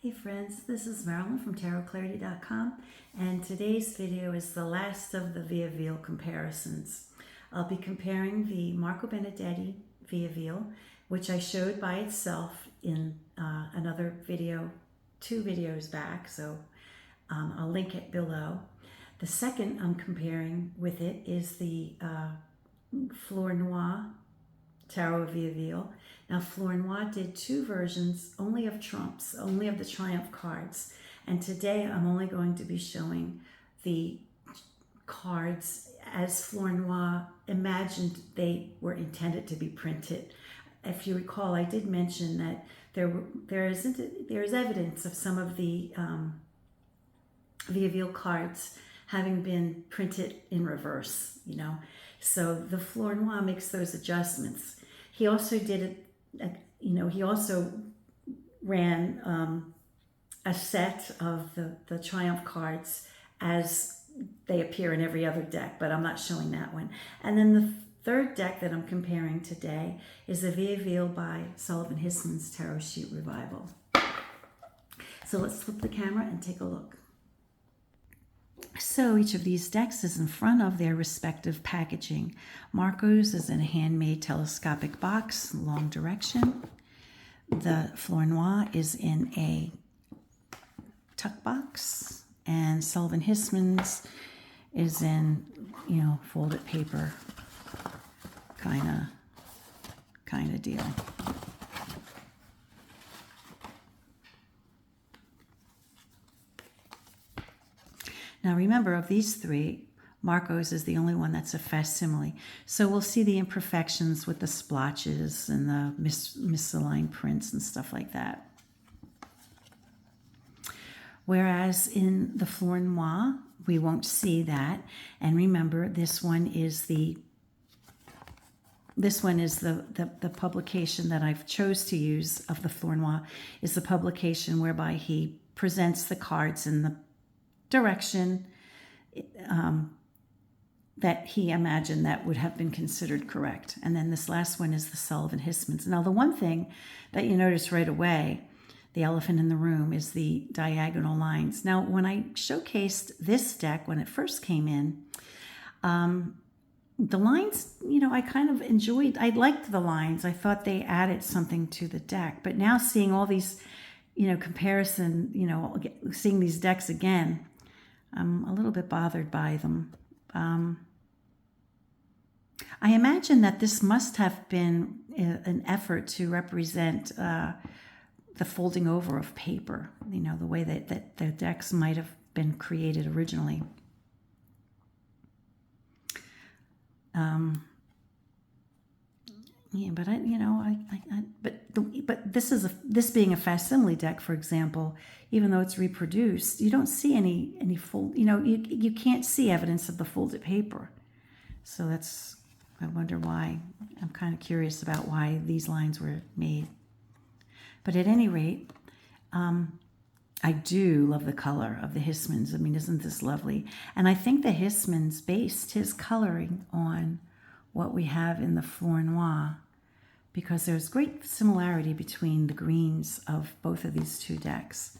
Hey friends, this is Marilyn from tarotclarity.com, and today's video is the last of the Viéville comparisons. I'll be comparing the Marco Benedetti Viéville, which I showed by itself in another video, 2 videos back, so I'll link it below. The second I'm comparing with it is the Flornoy Tarot of Vieville. Now, Flornoy did 2 versions only of trumps, only of the Triumph cards. And today I'm only going to be showing the cards as Flornoy imagined they were intended to be printed. If you recall, I did mention that there is evidence of some of the Vieville cards having been printed in reverse, So the Flornoy makes those adjustments. He also did it, he also ran a set of the Triumph cards as they appear in every other deck, but I'm not showing that one. And then the third deck that I'm comparing today is the Viéville by Sullivan Hismans Tarot Sheet Revival. So let's flip the camera and take a look. So each of these decks is in front of their respective packaging. Marco's is in a handmade telescopic box, long direction. The Flornoy is in a tuck box, and Sullivan Hismans is in, folded paper kind of deal. Now remember, of these 3, Marco's is the only one that's a facsimile. So we'll see the imperfections with the splotches and the misaligned prints and stuff like that. Whereas in the Flornoy, we won't see that. And remember, this one is the publication that I've chose to use of the Flornoy, is the publication whereby he presents the cards in the direction that he imagined that would have been considered correct. And then this last one is the Sullivan Hismans. Now, the one thing that you notice right away, the elephant in the room, is the diagonal lines. Now, when I showcased this deck when it first came in, the lines, I kind of enjoyed, I liked the lines. I thought they added something to the deck. But now seeing all these, comparison, seeing these decks again, I'm a little bit bothered by them. I imagine that this must have been an effort to represent the folding over of paper, the way that the decks might have been created originally. Yeah, but this being a facsimile deck, for example, even though it's reproduced, you don't see any fold. You can't see evidence of the folded paper. So I wonder why. I'm kind of curious about why these lines were made. But at any rate, I do love the color of the Hismans. I mean, isn't this lovely? And I think the Hismans based his coloring on what we have in the Flornoy, because there's great similarity between the greens of both of these 2 decks.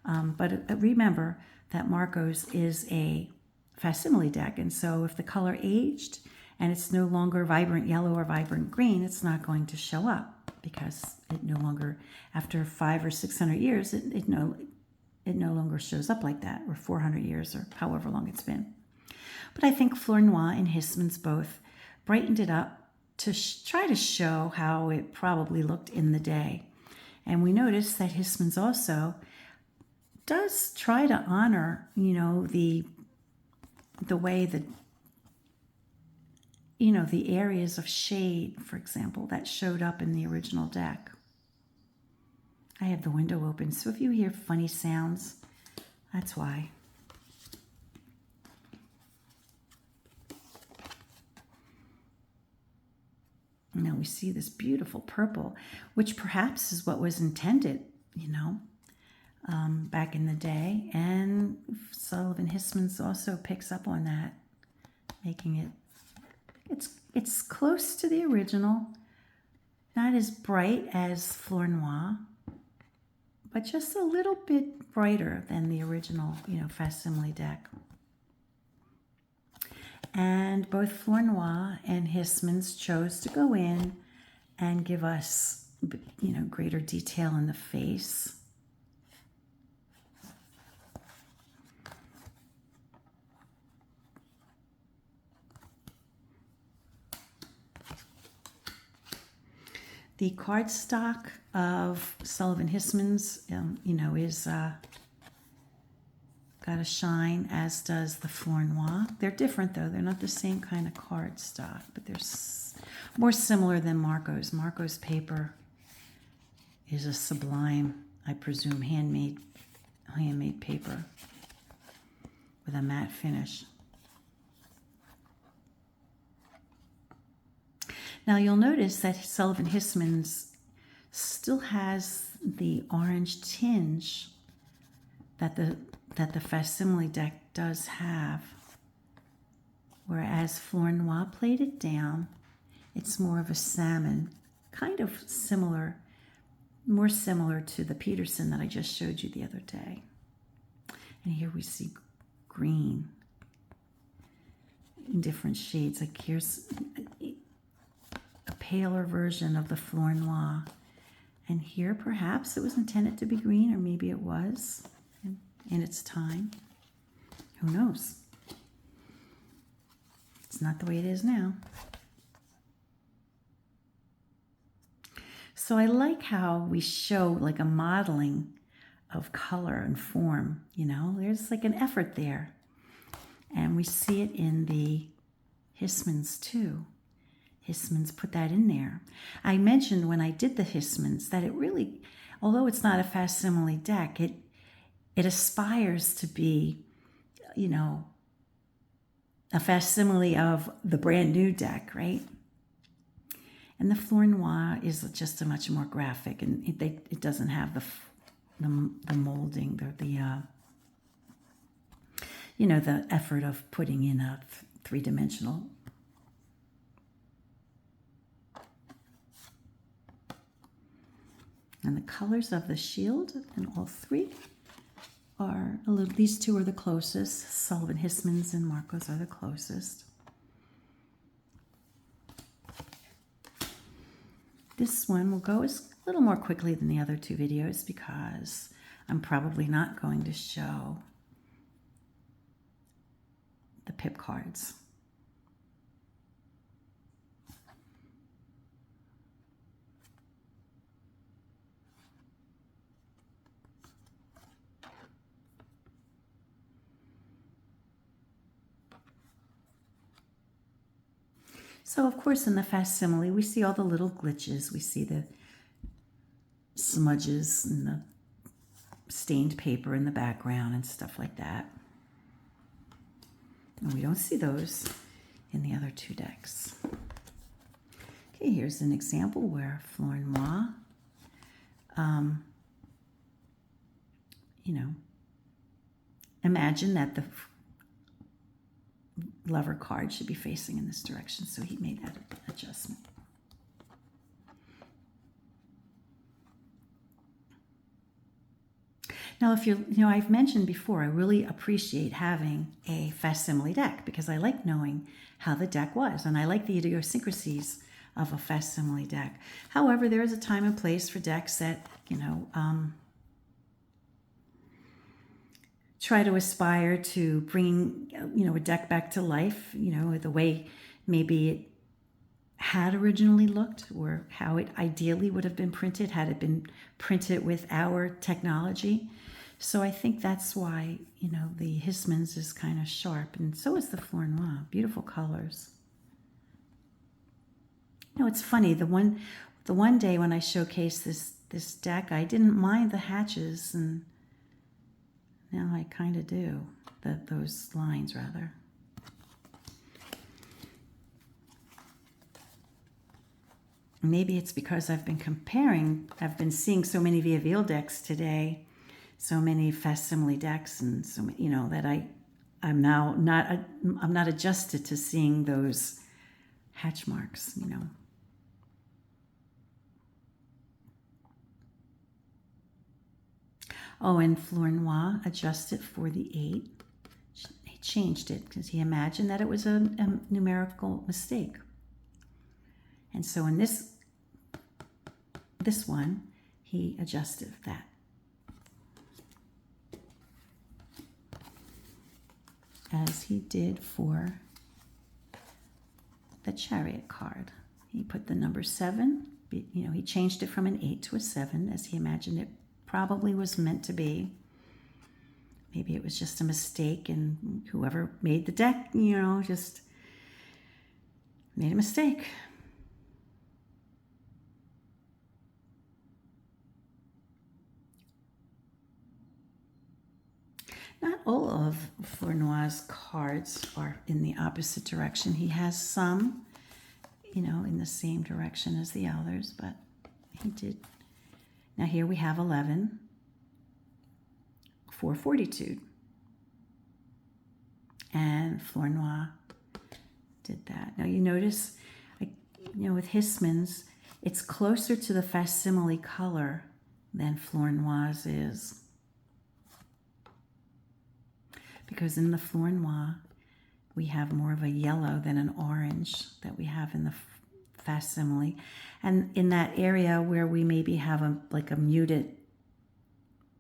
But remember that Marco's is a facsimile deck, and so if the color aged and it's no longer vibrant yellow or vibrant green, it's not going to show up, because it no longer, after 500 or 600 years, it no longer shows up like that, or 400 years, or however long it's been. But I think Flornoy and Hismans both brightened it up to try to show how it probably looked in the day. And we notice that Hismans also does try to honor, the way that, the areas of shade, for example, that showed up in the original deck. I have the window open, so if you hear funny sounds, that's why. Now we see this beautiful purple, which perhaps is what was intended, back in the day. And Sullivan Hismans also picks up on that, making it, it's close to the original, not as bright as Flornoy, but just a little bit brighter than the original, facsimile deck. And both Flornoy and Hismans chose to go in and give us, greater detail in the face. The cardstock of Sullivan Hismans, is got a shine, as does the Flornoy. They're different, though. They're not the same kind of cardstock, but they're more similar than Marco's. Marco's paper is a sublime, I presume, handmade paper with a matte finish. Now you'll notice that Sullivan Hismans still has the orange tinge that the facsimile deck does have, whereas Flornoy played it down. It's more of a salmon, kind of similar, more similar to the Peterson that I just showed you the other day. And here we see green in different shades. Like here's a paler version of the Flornoy. And here, perhaps it was intended to be green, or maybe it was in its time. Who knows? It's not the way it is now. So I like how we show like a modeling of color and form, there's like an effort there. And we see it in the Hismans too. Hismans put that in there. I mentioned when I did the Hismans that it really, although it's not a facsimile deck, it aspires to be, a facsimile of the brand new deck, right? And the Flornoy is just a much more graphic, and it doesn't have the molding, the effort of putting in a three-dimensional. And the colors of the shield in all three are these two are the closest. Sullivan Hismans and Marco's are the closest. This one will go a little more quickly than the other two videos because I'm probably not going to show the pip cards. So, of course, in the facsimile, we see all the little glitches. We see the smudges and the stained paper in the background and stuff like that. And we don't see those in the other two decks. Okay, here's an example where Flornoy, imagine that the lover card should be facing in this direction, so he made that adjustment. Now, if I've mentioned before, I really appreciate having a facsimile deck because I like knowing how the deck was, and I like the idiosyncrasies of a facsimile deck. However, there is a time and place for decks that, try to aspire to bring, a deck back to life, the way maybe it had originally looked or how it ideally would have been printed had it been printed with our technology. So I think that's why, the Hismans is kind of sharp, and so is the Flornoy. Beautiful colors. It's funny, the one day when I showcased this deck, I didn't mind the hatches, and now I kind of do, those lines rather. Maybe it's because I've been seeing so many Viéville decks today, so many facsimile decks, and so that I'm now not adjusted to seeing those hatch marks, Oh, and Flornoy adjusted for the 8. He changed it because he imagined that it was a numerical mistake. And so in this one, he adjusted that. As he did for the Chariot card. He put the number 7, he changed it from an 8 to a 7 as he imagined it probably was meant to be. Maybe it was just a mistake and whoever made the deck, just made a mistake. Not all of Flornoy's cards are in the opposite direction. He has some, in the same direction as the others, but he did. Now here we have 11 for fortitude. And Flornoy did that. Now you notice, with Hismans, it's closer to the facsimile color than Flornoy's is. Because in the Flornoy, we have more of a yellow than an orange that we have in the facsimile. And in that area where we maybe have a muted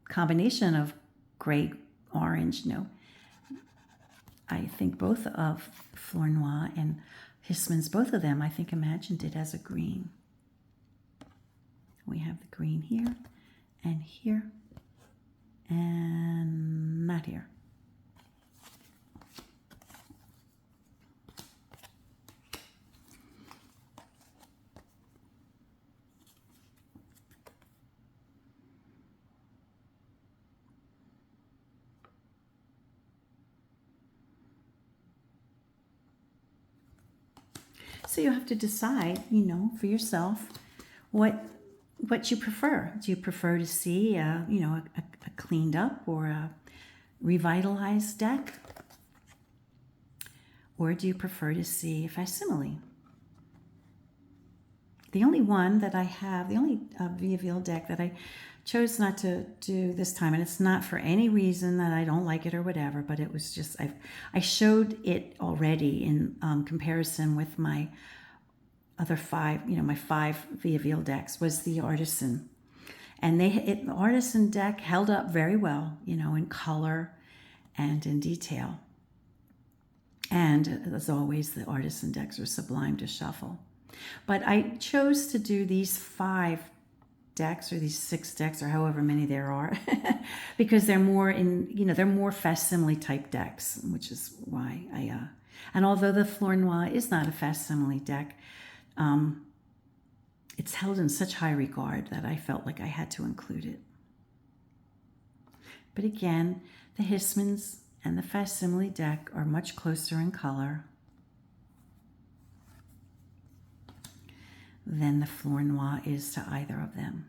combination of gray, orange, I think both of Flornoy and Hismans, both of them, I think imagined it as a green. We have the green here, and not here. So you have to decide, for yourself, what you prefer. Do you prefer to see, a cleaned up or a revitalized deck? Or do you prefer to see a facsimile? The only one that I have, the only Viéville deck that I chose not to do this time, and it's not for any reason that I don't like it or whatever, but it was just, I showed it already in comparison with my other 5, my 5 Viéville decks, was the Artisan. And the Artisan deck held up very well, in color and in detail. And as always, the Artisan decks are sublime to shuffle. But I chose to do these 5 decks, or these 6 decks, or however many there are, because they're more they're more facsimile type decks, which is why and although the Flornoy is not a facsimile deck, it's held in such high regard that I felt like I had to include it. But again, the Hismans and the facsimile deck are much closer in color than the Flornoy is to either of them.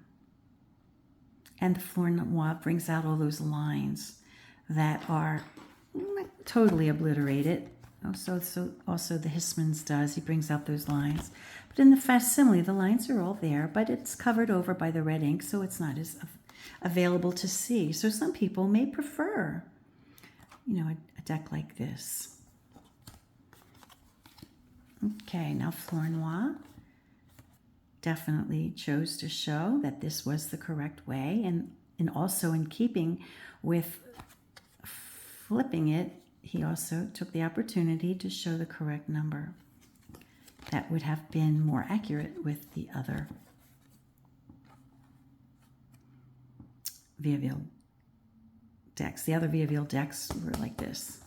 And the Flornoy brings out all those lines that are totally obliterated. Also the Hismans does. He brings out those lines. But in the facsimile, the lines are all there, but it's covered over by the red ink, so it's not as available to see. So some people may prefer, a deck like this. Okay, now Flornoy definitely chose to show that this was the correct way, and also in keeping with flipping it, he also took the opportunity to show the correct number. That would have been more accurate with the other Viéville decks. The other Viéville decks were like this.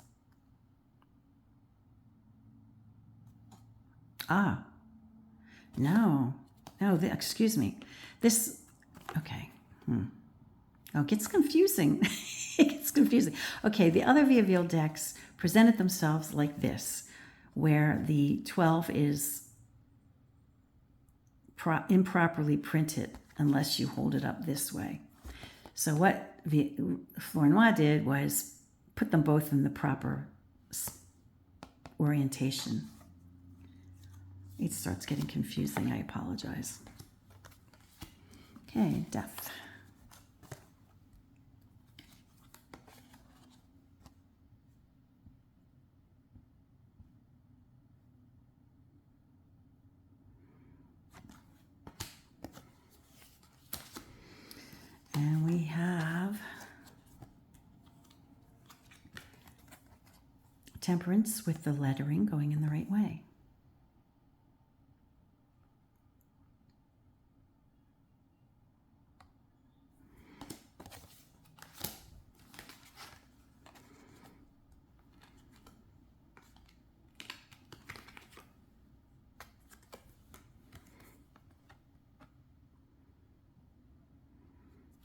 Excuse me. This, okay. Oh, it gets confusing. It gets confusing. Okay, the other Viéville decks presented themselves like this, where the 12 is improperly printed unless you hold it up this way. So what Flornoy did was put them both in the proper orientation. It starts getting confusing. I apologize. Okay, depth. And we have Temperance with the lettering going in the right way.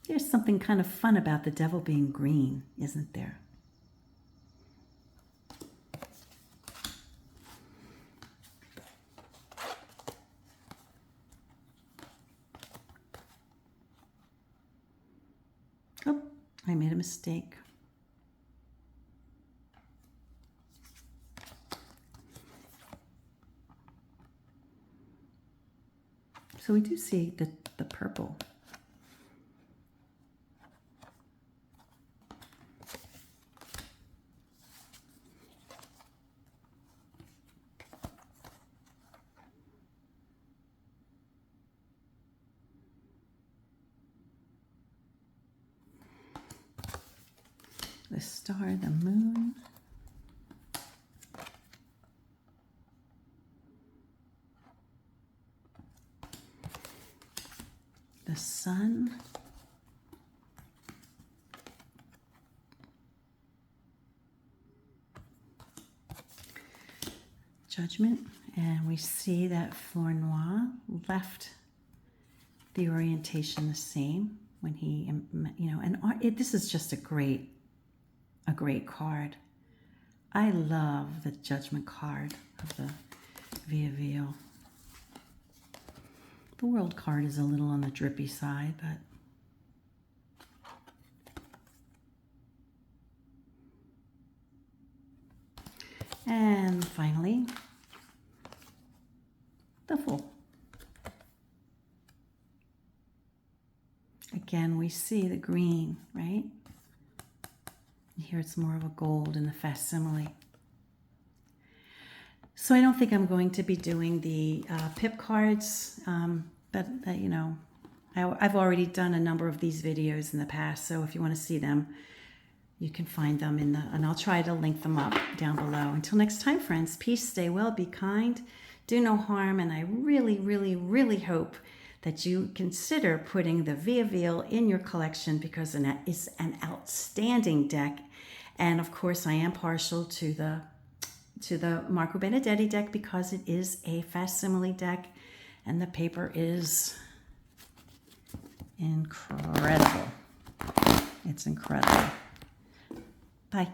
There's something kind of fun about the devil being green, isn't there? Oh, I made a mistake. So we do see the purple. The star, the moon. The sun. Judgment. And we see that Flornoy left the orientation the same when he, you know, and this is just a great card. I love the Judgment card of the Viéville. The World card is a little on the drippy side, but and finally the Fool. Again, we see the green, right? Here it's more of a gold in the facsimile. So I don't think I'm going to be doing the pip cards, but you know, I've already done a number of these videos in the past, so if you want to see them, you can find them and I'll try to link them up down below. Until next time, friends, peace, stay well, be kind, do no harm, and I really, really, really hope that you consider putting the Viéville in your collection because it's an outstanding deck. And of course, I am partial to the Marco Benedetti deck because it is a facsimile deck and the paper is incredible. It's incredible. Bye.